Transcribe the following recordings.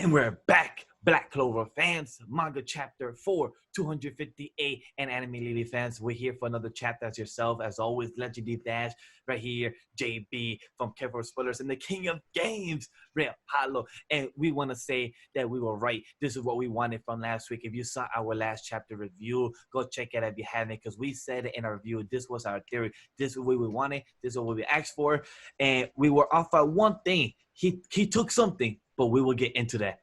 And we're back, Black Clover fans, manga chapter 4, 258, and anime lady fans. We're here for another chapter as yourself. As always, LegendDVash, right here, JB from Careful Spoilers, and the king of games, RayApollo. And we want to say that we were right. This is what we wanted from last week. If you saw our last chapter review, go check it out if you haven't, because we said it in our review. This was our theory. This is what we wanted. This is what we asked for. And we were off by one thing. He took something, but we will get into that.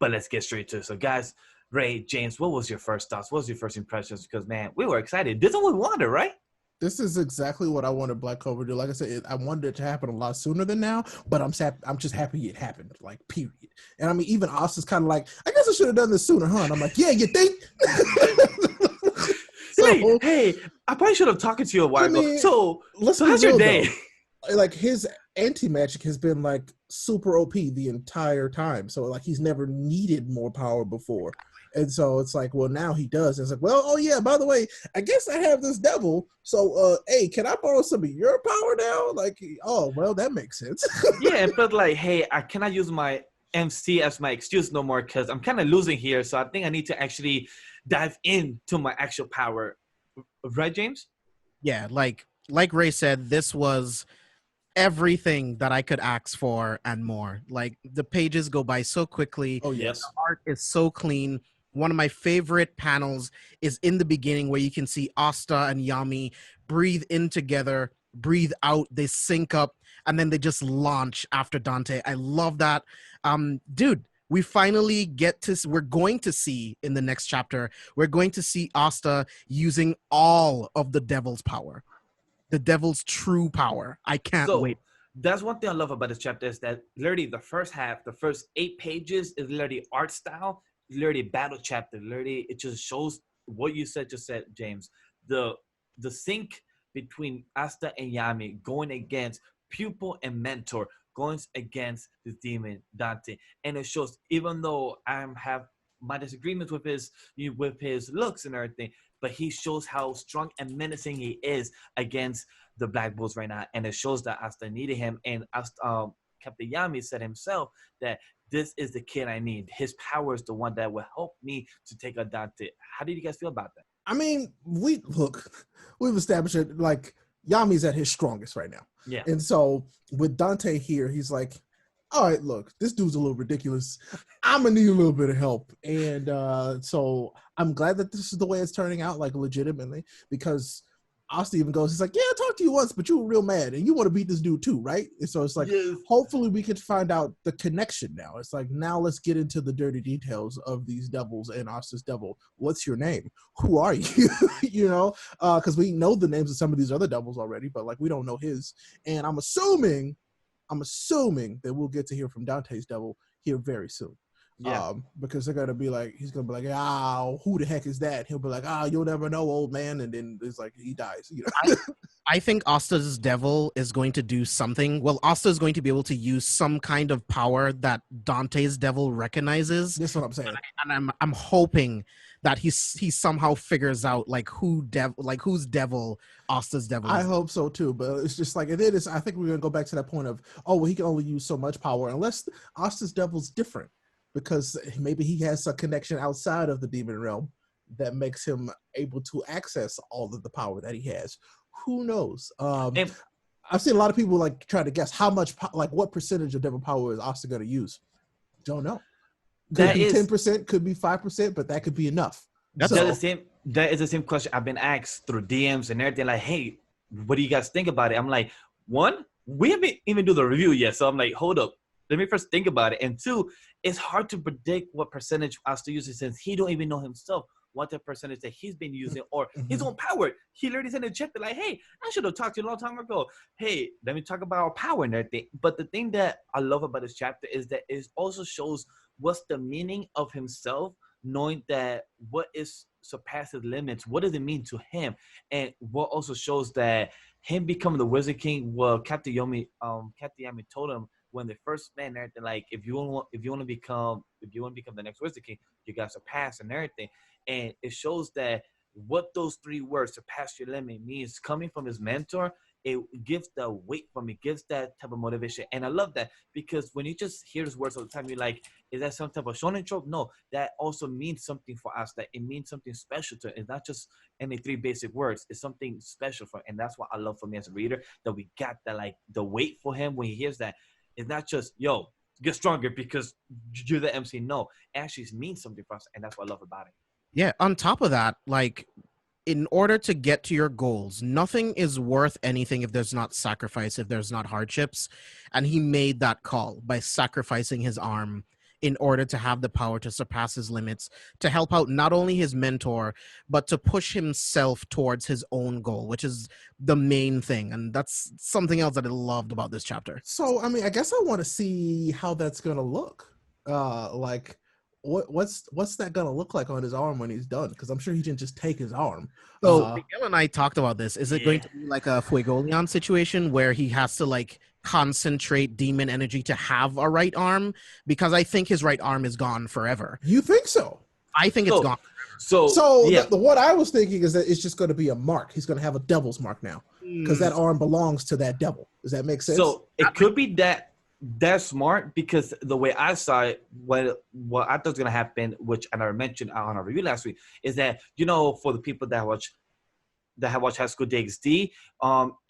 But let's get straight to it. So, guys, Ray, James, what was your first thoughts? What was your first impressions? Because, man, we were excited. This is what we wanted, right? This is exactly what I wanted Black Clover to do. Like I said, I wanted it to happen a lot sooner than now, but I'm just happy it happened, like, period. And, I mean, even Austin's kind of like, I guess I should have done this sooner, huh? And I'm like, yeah, you think? So, hey, I probably should have talked to you a while ago. So how's your day? Like, his anti-magic has been, like, super OP the entire time. So, like, he's never needed more power before. And so it's like, well, now he does. It's like, well, oh, yeah, by the way, I guess I have this devil. So, hey, can I borrow some of your power now? Like, oh, well, that makes sense. Yeah, but, like, hey, I cannot use my MC as my excuse no more because I'm kind of losing here. So I think I need to actually dive into my actual power. Right, James? Yeah, like Ray said, this was everything that I could ask for and more. Like, the pages go by so quickly. Oh, yes. The art is so clean. One of my favorite panels is in the beginning where you can see Asta and Yami breathe in together, breathe out, they sync up, and then they just launch after Dante. I love that. Dude, we finally we're going to see in the next chapter, we're going to see Asta using all of the devil's power. The devil's true power. I can't wait. That's one thing I love about this chapter is that literally the first half, the first 8 pages is literally art style, literally battle chapter. Literally, it just shows what you just said, James. The sync between Asta and Yami going against pupil and mentor, going against the demon Dante, and it shows. Even though I have my disagreements with his looks and everything, but he shows how strong and menacing he is against the Black Bulls right now. And it shows that Asta needed him. And Captain Yami said himself that this is the kid I need. His power is the one that will help me to take a Dante. How did you guys feel about that? I mean, we've established it, like, Yami's at his strongest right now. Yeah. And so with Dante here, he's like, all right, look, this dude's a little ridiculous. I'm going to need a little bit of help. And so I'm glad that this is the way it's turning out, like, legitimately, because Austin even goes, he's like, yeah, I talked to you once, but you were real mad, and you want to beat this dude too, right? And so it's like, yes. Hopefully we can find out the connection now. It's like, now let's get into the dirty details of these devils and Austin's devil. What's your name? Who are you? You know, because we know the names of some of these other devils already, but, like, we don't know his. And I'm assuming that we'll get to hear from Dante's devil here very soon. Yeah. Because they're gonna be like, he's gonna be like, who the heck is that? He'll be like, you'll never know, old man, and then it's like he dies. You know? I think Asta's devil is going to do something. Well, Asta is going to be able to use some kind of power that Dante's devil recognizes. That's what I'm saying. And I'm hoping that he somehow figures out, like, who's devil Asta's devil is. I hope so too, but it's just like, I think we're gonna go back to that point of, well, he can only use so much power unless Asta's devil's different, because maybe he has a connection outside of the demon realm that makes him able to access all of the power that he has. Who knows? I've seen a lot of people, like, try to guess how much, like, what percentage of devil power is Asta going to use. Don't know. Could be 10%, could be 5%, but that could be enough. That is the same question I've been asked through DMs and everything. Like, hey, what do you guys think about it? I'm like, one, we haven't even do the review yet, so I'm like, hold up. Let me first think about it. And two, it's hard to predict what percentage Asta uses since he don't even know himself what the percentage that he's been using or his own power. He literally sent a check like, hey, I should have talked to you a long time ago. Hey, let me talk about our power and everything. But the thing that I love about this chapter is that it also shows what's the meaning of himself, knowing that what is surpasses limits, what does it mean to him? And what also shows that him becoming the Wizard King, well, Captain Yami told him when they first met and everything, like, if you want to become the next Wizard King, you got to surpass and everything. And it shows that what those 3 words, surpass your limit, means coming from his mentor it gives the weight from it, gives that type of motivation. And I love that because when you just hear those words all the time, you're like, is that some type of shonen trope? No, that also means something for us, that it means something special to it. It's not just any three basic words. It's something special for, and that's what I love for me as a reader, that we got that, like, the weight for him when he hears that. It's not just, yo, get stronger because you're the MC. No, it actually means something for us, and that's what I love about it. Yeah, on top of that, like, in order to get to your goals, nothing is worth anything if there's not sacrifice, if there's not hardships. And he made that call by sacrificing his arm in order to have the power to surpass his limits, to help out not only his mentor, but to push himself towards his own goal, which is the main thing. And that's something else that I loved about this chapter. So, I mean, I guess I want to see how that's going to look. Like, what's that gonna look like on his arm when he's done? Because I'm sure he didn't just take his arm. So Miguel and I talked about this. Is it going to be like a Fuegoleon situation where he has to like concentrate demon energy to have a right arm? Because I think his right arm is gone forever. You think so? I think it's gone. So yeah. What I was thinking is that it's just going to be a mark. He's going to have a devil's mark now because that arm belongs to that devil. Does that make sense? So it could be that. That's smart, because the way I saw it, what I thought was gonna happen, which I mentioned on our review last week, is that, you know, for the people that have watched High School DxD,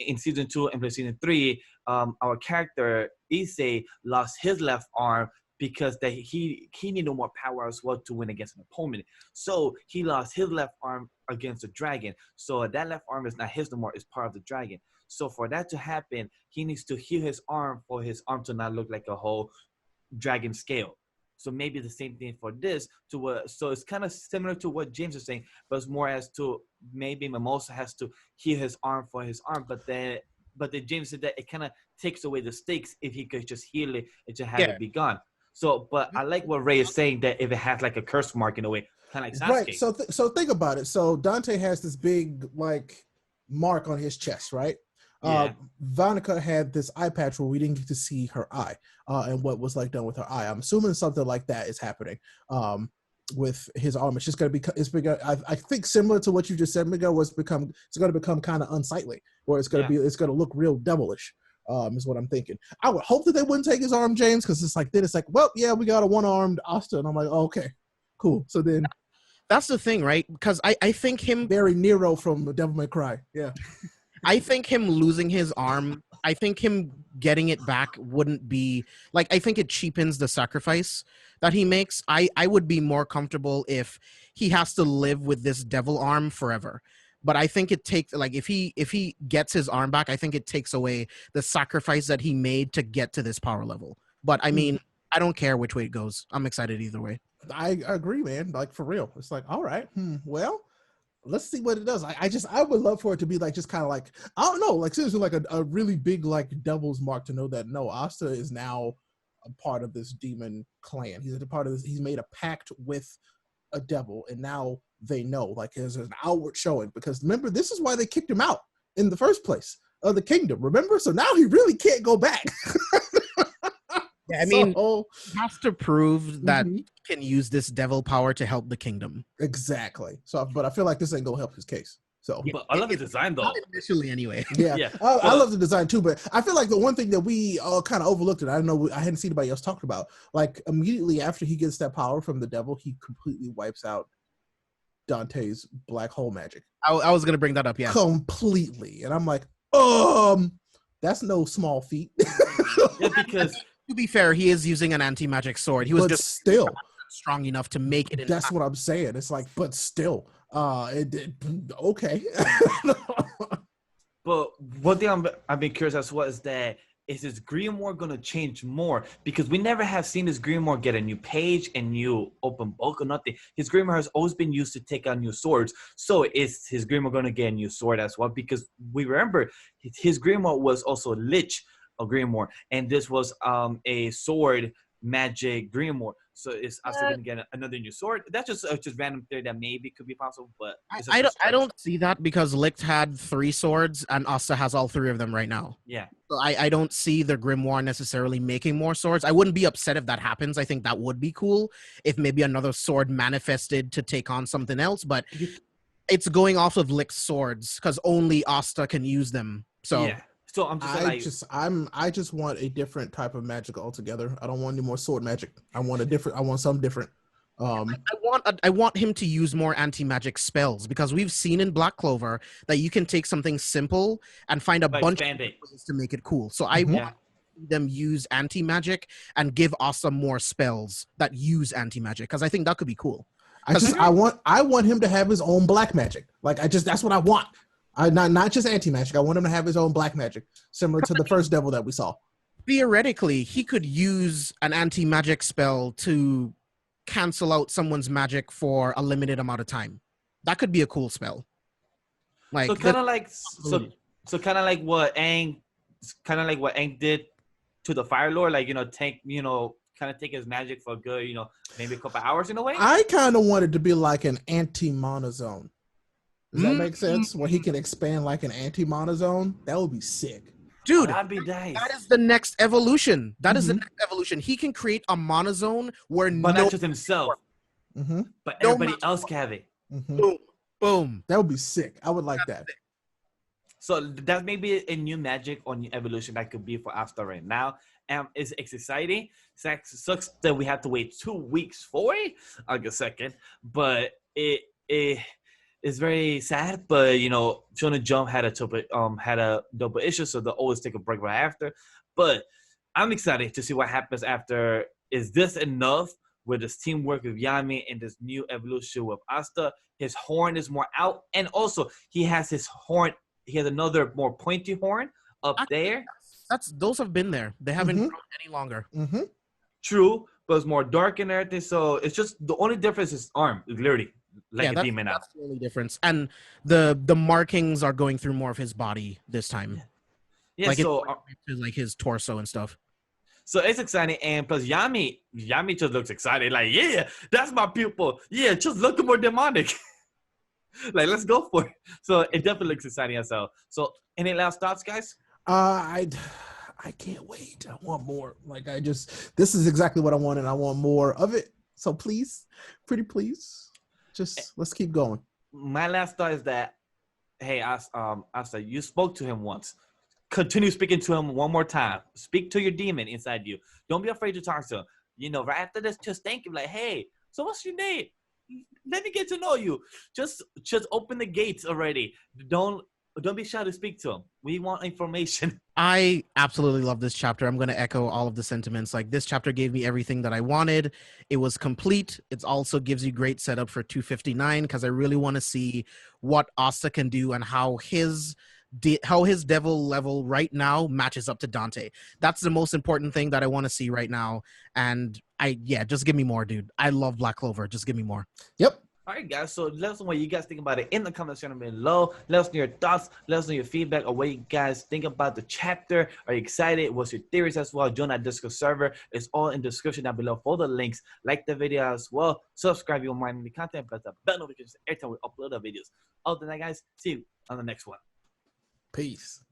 in season 2 and season 3, our character Issei lost his left arm because that he needed more power as well to win against an opponent. So he lost his left arm against a dragon. So that left arm is not his no more; it's part of the dragon. So for that to happen, he needs to heal his arm for his arm to not look like a whole dragon scale. So maybe the same thing for this. So it's kind of similar to what James is saying, but it's more as to maybe Mimosa has to heal his arm for his arm, but then James said that it kind of takes away the stakes if he could just heal it and just have it be gone. So, but I like what Ray is saying, that if it has like a curse mark in a way, kind of like Sasuke. Right. So think about it. So Dante has this big like mark on his chest, right? Vanica had this eye patch where we didn't get to see her eye and what was like done with her eye. I'm assuming something like that is happening with his arm. It's just going to be, I think similar to what you just said, Miguel, it's going to become kind of unsightly, or it's going to look real devilish. Is what I'm thinking. I would hope that they wouldn't take his arm, James, because it's like, then it's like, well, yeah, we got a one-armed Asta, and I'm like, oh, okay, cool. So then that's the thing, right? Because I think him very Nero from Devil May Cry, yeah. I think him losing his arm, I think him getting it back wouldn't be like, I think it cheapens the sacrifice that he makes. I would be more comfortable if he has to live with this devil arm forever. But I think it takes, like, if he gets his arm back, I think it takes away the sacrifice that he made to get to this power level. But I mean, I don't care which way it goes. I'm excited either way. I agree, man. Like, for real. It's like, all right, well, let's see what it does. I would love for it to be like, just kind of like, I don't know, like seriously, like a really big like devil's mark to know that no, Asta is now a part of this demon clan. He's a part of this. He's made a pact with a devil, and now they know. Like, there's an outward showing, because remember, this is why they kicked him out in the first place of the kingdom. Remember, so now he really can't go back. Yeah, I mean, he has to prove that he can use this devil power to help the kingdom. Exactly. So, but I feel like this ain't gonna help his case. So, but I love the design though. Not initially, anyway. Yeah, I love the design too. But I feel like the one thing that we all kind of overlooked, and I know I hadn't seen anybody else talking about, like immediately after he gets that power from the devil, he completely wipes out Dante's black hole magic. I was gonna bring that up. Yeah, completely. And I'm like, that's no small feat. Yeah, because. To be fair, he is using an anti-magic sword. He was just still strong enough to make it. That's what I'm saying. It's like, but still, okay. But one thing I've been curious as well is that, is his Grimoire going to change more? Because we never have seen his Grimoire get a new page and new open book or nothing. His Grimoire has always been used to take out new swords. So is his Grimoire going to get a new sword as well? Because we remember his Grimoire was also Lich, a Grimoire, and this was a sword magic Grimoire. So is Asta going to get another new sword? That's just random theory that maybe could be possible, but I don't see that, because Licht had 3 swords and Asta has all 3 of them right now. Yeah. So I don't see the Grimoire necessarily making more swords. I wouldn't be upset if that happens. I think that would be cool if maybe another sword manifested to take on something else, but it's going off of Licht's swords because only Asta can use them. So yeah. So I'm just I just want a different type of magic altogether. I don't want any more sword magic. I want something different. I want him to use more anti-magic spells, because we've seen in Black Clover that you can take something simple and find a bunch of ways to make it cool. So I want them use anti-magic and give Asta more spells that use anti-magic, because I think that could be cool. I want him to have his own black magic. Like that's what I want. Not just anti-magic. I want him to have his own black magic, similar to the first devil that we saw. Theoretically, he could use an anti-magic spell to cancel out someone's magic for a limited amount of time. That could be a cool spell. Like so kind of like what Aang did to the Fire Lord, like tank, kind of take his magic for a good, maybe a couple hours in a way. I kind of want it to be like an anti-monozone. Does that make sense? Where he can expand like an anti-monozone? That would be sick. Dude, that'd be nice. That is the next evolution. That is the next evolution. He can create a monozone where not just himself, but everybody else can have it. Boom, boom. That would be sick. I would like that. So that may be a new magic or new evolution that could be for Asta right now. It's exciting. It sucks that we have to wait 2 weeks for it, August 2nd, but it's very sad. But Shonen Jump had a double issue, so they'll always take a break right after. But I'm excited to see what happens after. Is this enough with this teamwork with Yami and this new evolution with Asta? His horn is more out, and also he has his horn. He has another more pointy horn up there. Those have been there. They haven't grown any longer. True, but it's more dark and everything. So it's just the only difference is arm, literally, like a demon out. That's the only difference. And the markings are going through more of his body this time. Yeah, like so like his torso and stuff. So it's exciting, and plus Yami just looks excited. Like, yeah, that's my pupil. Yeah, just looking more demonic. Like, let's go for it. So it definitely looks exciting as well. So any last thoughts, guys? I can't wait. I want more. Like, this is exactly what I want, and I want more of it. So please, pretty please, just let's keep going. My last thought is that, hey, Asta, you spoke to him once. Continue speaking to him one more time. Speak to your demon inside you. Don't be afraid to talk to him. Right after this, just thank him. Like, hey, so what's your name? Let me get to know you. Just open the gates already. Don't be shy to speak to him. We want information. I absolutely love this chapter. I'm going to echo all of the sentiments. Like, this chapter gave me everything that I wanted. It was complete. It also gives you great setup for 259, because I really want to see what Asta can do and how his devil level right now matches up to Dante. That's the most important thing that I want to see right now. And just give me more, dude. I love Black Clover. Just give me more. Yep. All right, guys. So let us know what you guys think about it in the comment section below. Let us know your thoughts. Let us know your feedback or what you guys think about the chapter. Are you excited? What's your theories as well? Join our Discord server. It's all in the description down below for the links. Like the video as well. Subscribe if you want the content. Press the bell notifications every time we upload our videos. Other than that, guys, see you on the next one. Peace.